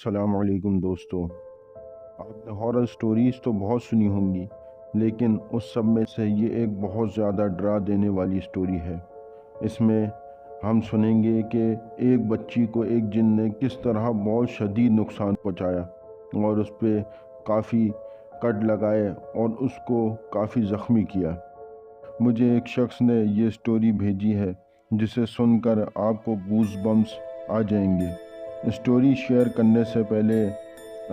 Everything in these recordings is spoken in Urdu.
السلام علیکم دوستو، آپ نے ہارر سٹوریز تو بہت سنی ہوں گی، لیکن اس سب میں سے یہ ایک بہت زیادہ ڈرا دینے والی سٹوری ہے۔ اس میں ہم سنیں گے کہ ایک بچی کو ایک جن نے کس طرح بہت شدید نقصان پہنچایا اور اس پہ کافی کٹ لگائے اور اس کو کافی زخمی کیا۔ مجھے ایک شخص نے یہ سٹوری بھیجی ہے جسے سن کر آپ کو گوز بمپس آ جائیں گے۔ سٹوری شیئر کرنے سے پہلے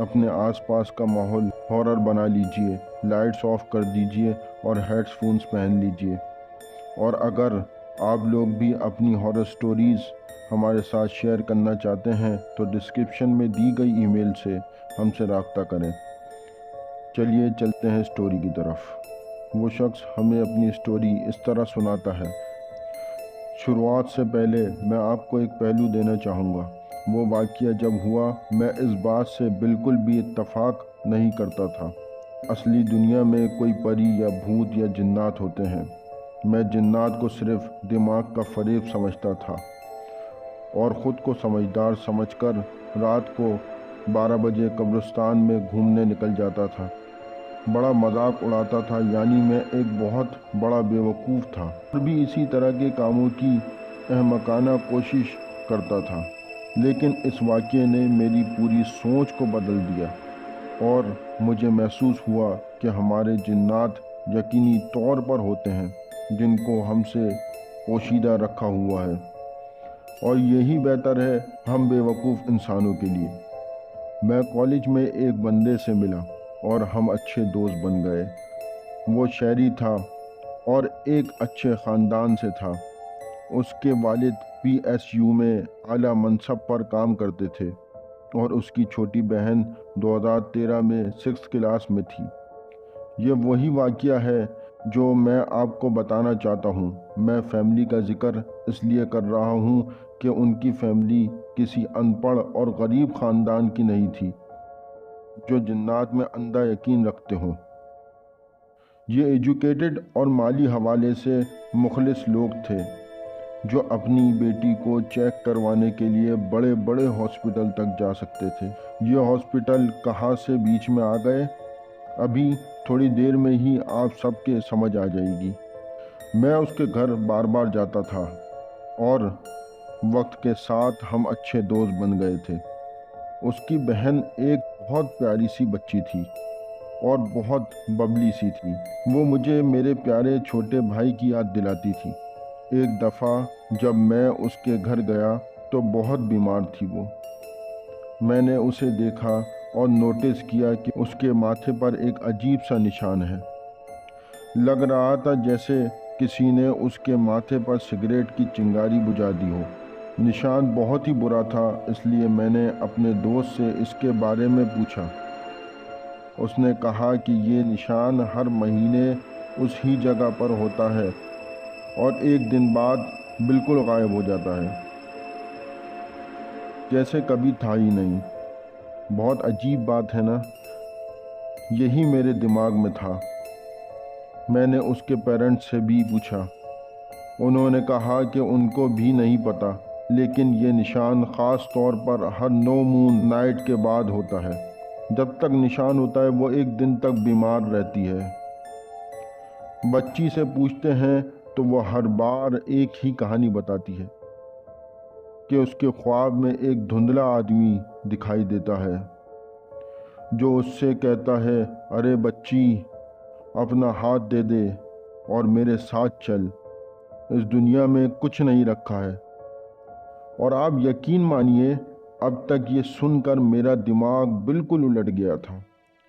اپنے آس پاس کا ماحول ہارر بنا لیجئے، لائٹس آف کر دیجئے اور ہیڈ فونز پہن لیجئے۔ اور اگر آپ لوگ بھی اپنی ہارر سٹوریز ہمارے ساتھ شیئر کرنا چاہتے ہیں تو ڈسکرپشن میں دی گئی ای میل سے ہم سے رابطہ کریں۔ چلیے چلتے ہیں سٹوری کی طرف۔ وہ شخص ہمیں اپنی سٹوری اس طرح سناتا ہے۔ شروعات سے پہلے میں آپ کو ایک پہلو دینا چاہوں گا۔ وہ واقعہ جب ہوا میں اس بات سے بالکل بھی اتفاق نہیں کرتا تھا۔ اصلی دنیا میں کوئی پری یا بھوت یا جنات ہوتے ہیں۔ میں جنات کو صرف دماغ کا فریب سمجھتا تھا اور خود کو سمجھدار سمجھ کر رات کو 12 بجے قبرستان میں گھومنے نکل جاتا تھا۔ بڑا مذاق اڑاتا تھا، یعنی میں ایک بہت بڑا بیوقوف تھا اور بھی اسی طرح کے کاموں کی احمقانہ کوشش کرتا تھا۔ لیکن اس واقعے نے میری پوری سوچ کو بدل دیا اور مجھے محسوس ہوا کہ ہمارے جنات یقینی طور پر ہوتے ہیں جن کو ہم سے پوشیدہ رکھا ہوا ہے، اور یہی بہتر ہے ہم بیوقوف انسانوں کے لیے۔ میں کالج میں ایک بندے سے ملا اور ہم اچھے دوست بن گئے۔ وہ شہری تھا اور ایک اچھے خاندان سے تھا۔ اس کے والد پی ایس یو میں اعلیٰ منصب پر کام کرتے تھے اور اس کی چھوٹی بہن 2013 میں 6th کلاس میں تھی۔ یہ وہی واقعہ ہے جو میں آپ کو بتانا چاہتا ہوں۔ میں فیملی کا ذکر اس لیے کر رہا ہوں کہ ان کی فیملی کسی ان پڑھ اور غریب خاندان کی نہیں تھی جو جنات میں اندھا یقین رکھتے ہوں۔ یہ ایجوکیٹڈ اور مالی حوالے سے مخلص لوگ تھے جو اپنی بیٹی کو چیک کروانے کے لیے بڑے بڑے ہاسپٹل تک جا سکتے تھے۔ یہ ہاسپٹل کہاں سے بیچ میں آ گئے، ابھی تھوڑی دیر میں ہی آپ سب کے سمجھ آ جائے گی۔ میں اس کے گھر بار بار جاتا تھا اور وقت کے ساتھ ہم اچھے دوست بن گئے تھے۔ اس کی بہن ایک بہت پیاری سی بچی تھی اور بہت ببلی سی تھی۔ وہ مجھے میرے پیارے چھوٹے بھائی کی یاد دلاتی تھی۔ ایک دفعہ جب میں اس کے گھر گیا تو بہت بیمار تھی وہ۔ میں نے اسے دیکھا اور نوٹس کیا کہ اس کے ماتھے پر ایک عجیب سا نشان ہے۔ لگ رہا تھا جیسے کسی نے اس کے ماتھے پر سگریٹ کی چنگاری بجھا دی ہو۔ نشان بہت ہی برا تھا، اس لیے میں نے اپنے دوست سے اس کے بارے میں پوچھا۔ اس نے کہا کہ یہ نشان ہر مہینے اس ہی جگہ پر ہوتا ہے اور ایک دن بعد بالکل غائب ہو جاتا ہے، جیسے کبھی تھا ہی نہیں۔ بہت عجیب بات ہے نا؟ یہی میرے دماغ میں تھا۔ میں نے اس کے پیرنٹس سے بھی پوچھا۔ انہوں نے کہا کہ ان کو بھی نہیں پتا، لیکن یہ نشان خاص طور پر ہر نو مون نائٹ کے بعد ہوتا ہے۔ جب تک نشان ہوتا ہے وہ ایک دن تک بیمار رہتی ہے۔ بچی سے پوچھتے ہیں تو وہ ہر بار ایک ہی کہانی بتاتی ہے کہ اس کے خواب میں ایک دھندلا آدمی دکھائی دیتا ہے جو اس سے کہتا ہے، ارے بچی، اپنا ہاتھ دے دے اور میرے ساتھ چل، اس دنیا میں کچھ نہیں رکھا ہے۔ اور آپ یقین مانیے، اب تک یہ سن کر میرا دماغ بالکل الٹ گیا تھا،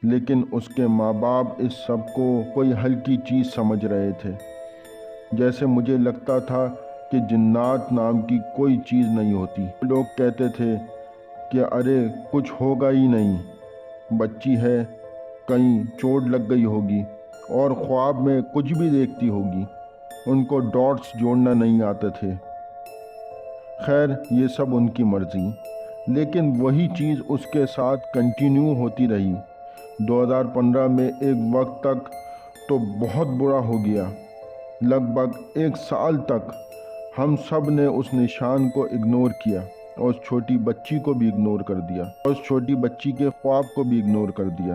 لیکن اس کے ماں باپ اس سب کو کوئی ہلکی چیز سمجھ رہے تھے۔ جیسے مجھے لگتا تھا کہ جنات نام کی کوئی چیز نہیں ہوتی۔ لوگ کہتے تھے کہ ارے کچھ ہوگا ہی نہیں، بچی ہے، کہیں چوٹ لگ گئی ہوگی، اور خواب میں کچھ بھی دیکھتی ہوگی، ان کو ڈاٹس جوڑنا نہیں آتے تھے۔ خیر، یہ سب ان کی مرضی، لیکن وہی چیز اس کے ساتھ کنٹینیو ہوتی رہی۔ 2015 میں ایک وقت تک تو بہت برا ہو گیا۔ لگ بھگ 1 سال تک ہم سب نے اس نشان کو اگنور کیا اور اس چھوٹی بچی کو بھی اگنور کر دیا اور اس چھوٹی بچی کے خواب کو بھی اگنور کر دیا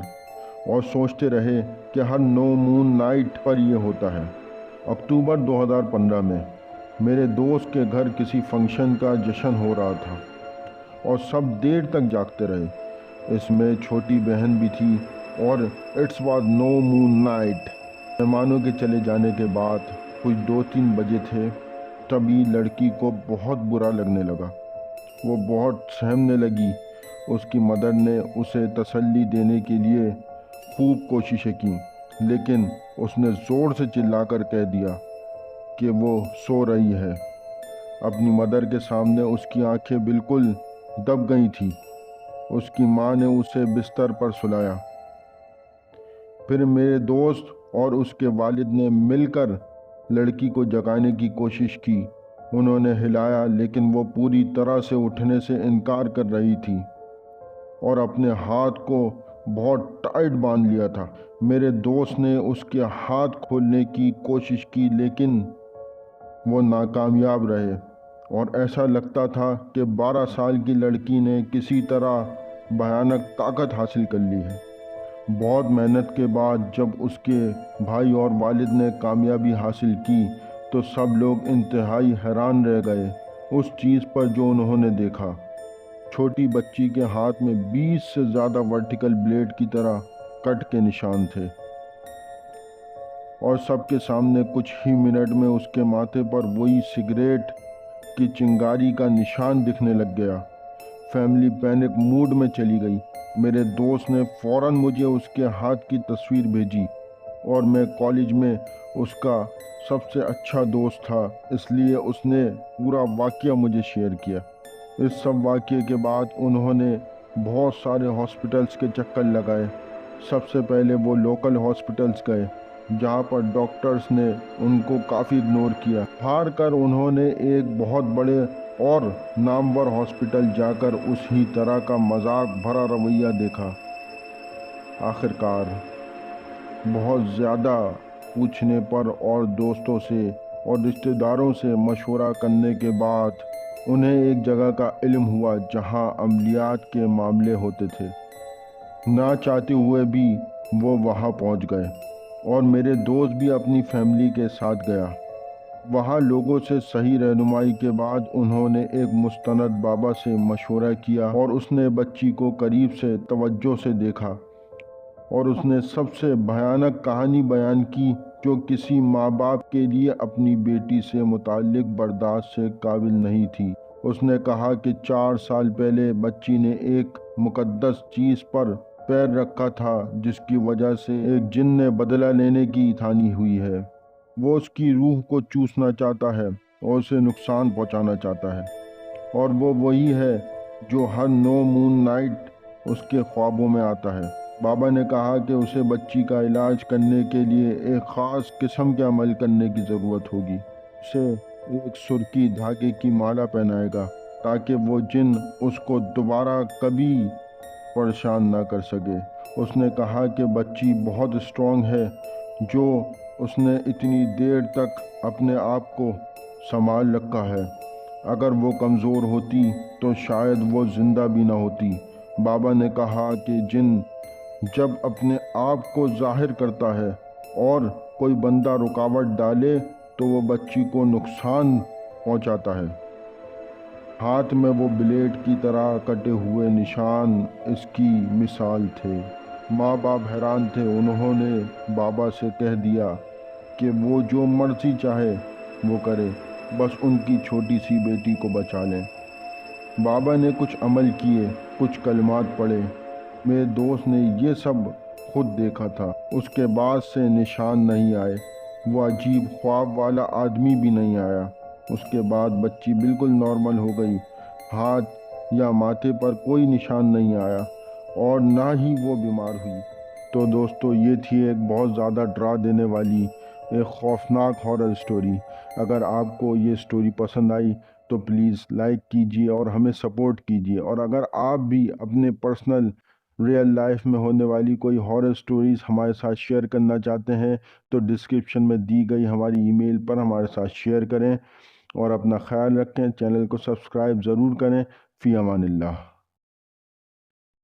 اور سوچتے رہے کہ ہر نو مون نائٹ پر یہ ہوتا ہے۔ اکتوبر 2015 میں میرے دوست کے گھر کسی فنکشن کا جشن ہو رہا تھا اور سب دیر تک جاگتے رہے۔ اس میں چھوٹی بہن بھی تھی اور it's was no moon night. مہمانوں کے چلے جانے کے بعد کچھ 2-3 بجے تھے، تبھی لڑکی کو بہت برا لگنے لگا۔ وہ بہت سہمنے لگی۔ اس کی مدر نے اسے تسلی دینے کے لیے خوب کوششیں کیں، لیکن اس نے زور سے چلا کر کہہ دیا کہ وہ سو رہی ہے۔ اپنی مدر کے سامنے اس کی آنکھیں بالکل دب گئی تھیں۔ اس کی ماں نے اسے بستر پر سلایا۔ پھر میرے دوست اور اس کے والد نے مل کر لڑکی کو جگانے کی کوشش کی۔ انہوں نے ہلایا، لیکن وہ پوری طرح سے اٹھنے سے انکار کر رہی تھی اور اپنے ہاتھ کو بہت ٹائٹ باندھ لیا تھا۔ میرے دوست نے اس کے ہاتھ کھولنے کی کوشش کی، لیکن وہ ناکامیاب رہے اور ایسا لگتا تھا کہ 12 سال کی لڑکی نے کسی طرح بھیانک طاقت حاصل کر لی ہے۔ بہت محنت کے بعد جب اس کے بھائی اور والد نے کامیابی حاصل کی تو سب لوگ انتہائی حیران رہ گئے اس چیز پر جو انہوں نے دیکھا۔ چھوٹی بچی کے ہاتھ میں 20 سے زیادہ ورٹیکل بلیڈ کی طرح کٹ کے نشان تھے اور سب کے سامنے کچھ ہی منٹ میں اس کے ماتھے پر وہی سگریٹ کی چنگاری کا نشان دکھنے لگ گیا۔ فیملی پینک موڈ میں چلی گئی۔ میرے دوست نے فوراً مجھے اس کے ہاتھ کی تصویر بھیجی اور میں کالج میں اس کا سب سے اچھا دوست تھا، اس لیے اس نے پورا واقعہ مجھے شیئر کیا۔ اس سب واقعے کے بعد انہوں نے بہت سارے ہاسپٹلز کے چکر لگائے۔ سب سے پہلے وہ لوکل ہاسپٹلز گئے جہاں پر ڈاکٹرز نے ان کو کافی اگنور کیا۔ ہار کر انہوں نے ایک بہت بڑے اور نامور ہاسپٹل جا کر اسی طرح کا مذاق بھرا رویہ دیکھا۔ آخرکار بہت زیادہ پوچھنے پر اور دوستوں سے اور رشتہ داروں سے مشورہ کرنے کے بعد انہیں ایک جگہ کا علم ہوا جہاں عملیات کے معاملے ہوتے تھے۔ نہ چاہتے ہوئے بھی وہ وہاں پہنچ گئے اور میرے دوست بھی اپنی فیملی کے ساتھ گیا۔ وہاں لوگوں سے صحیح رہنمائی کے بعد انہوں نے ایک مستند بابا سے مشورہ کیا اور اس نے بچی کو قریب سے توجہ سے دیکھا اور اس نے سب سے بھیانک کہانی بیان کی جو کسی ماں باپ کے لیے اپنی بیٹی سے متعلق برداشت سے قابل نہیں تھی۔ اس نے کہا کہ 4 سال پہلے بچی نے ایک مقدس چیز پر پیر رکھا تھا جس کی وجہ سے ایک جن نے بدلہ لینے کی ٹھانی ہوئی ہے۔ وہ اس کی روح کو چوسنا چاہتا ہے اور اسے نقصان پہنچانا چاہتا ہے، اور وہ وہی ہے جو ہر نو مون نائٹ اس کے خوابوں میں آتا ہے۔ بابا نے کہا کہ اسے بچی کا علاج کرنے کے لیے ایک خاص قسم کے عمل کرنے کی ضرورت ہوگی۔ اسے ایک سرخی دھاگے کی مالا پہنائے گا تاکہ وہ جن اس کو دوبارہ کبھی پریشان نہ کر سکے۔ اس نے کہا کہ بچی بہت اسٹرانگ ہے جو اس نے اتنی دیر تک اپنے آپ کو سنبھال رکھا ہے۔ اگر وہ کمزور ہوتی تو شاید وہ زندہ بھی نہ ہوتی۔ بابا نے کہا کہ جن جب اپنے آپ کو ظاہر کرتا ہے اور کوئی بندہ رکاوٹ ڈالے تو وہ بچی کو نقصان پہنچاتا ہے۔ ہاتھ میں وہ بلیڈ کی طرح کٹے ہوئے نشان اس کی مثال تھے۔ ماں باپ حیران تھے۔ انہوں نے بابا سے کہہ دیا کہ وہ جو مرضی چاہے وہ کرے، بس ان کی چھوٹی سی بیٹی کو بچا لیں۔ بابا نے کچھ عمل کیے، کچھ کلمات پڑھے۔ میرے دوست نے یہ سب خود دیکھا تھا۔ اس کے بعد سے نشان نہیں آئے۔ وہ عجیب خواب والا آدمی بھی نہیں آیا۔ اس کے بعد بچی بالکل نارمل ہو گئی۔ ہاتھ یا ماتھے پر کوئی نشان نہیں آیا اور نہ ہی وہ بیمار ہوئی۔ تو دوستو، یہ تھی ایک بہت زیادہ ڈرا دینے والی ایک خوفناک ہارر اسٹوری۔ اگر آپ کو یہ اسٹوری پسند آئی تو پلیز لائک کیجیے اور ہمیں سپورٹ کیجیے، اور اگر آپ بھی اپنے پرسنل ریئل لائف میں ہونے والی کوئی ہارر اسٹوریز ہمارے ساتھ شیئر کرنا چاہتے ہیں تو ڈسکرپشن میں دی گئی ہماری ای میل پر ہمارے ساتھ شیئر کریں۔ اور اپنا خیال رکھیں، چینل کو سبسکرائب ضرور کریں۔ فی امان اللہ۔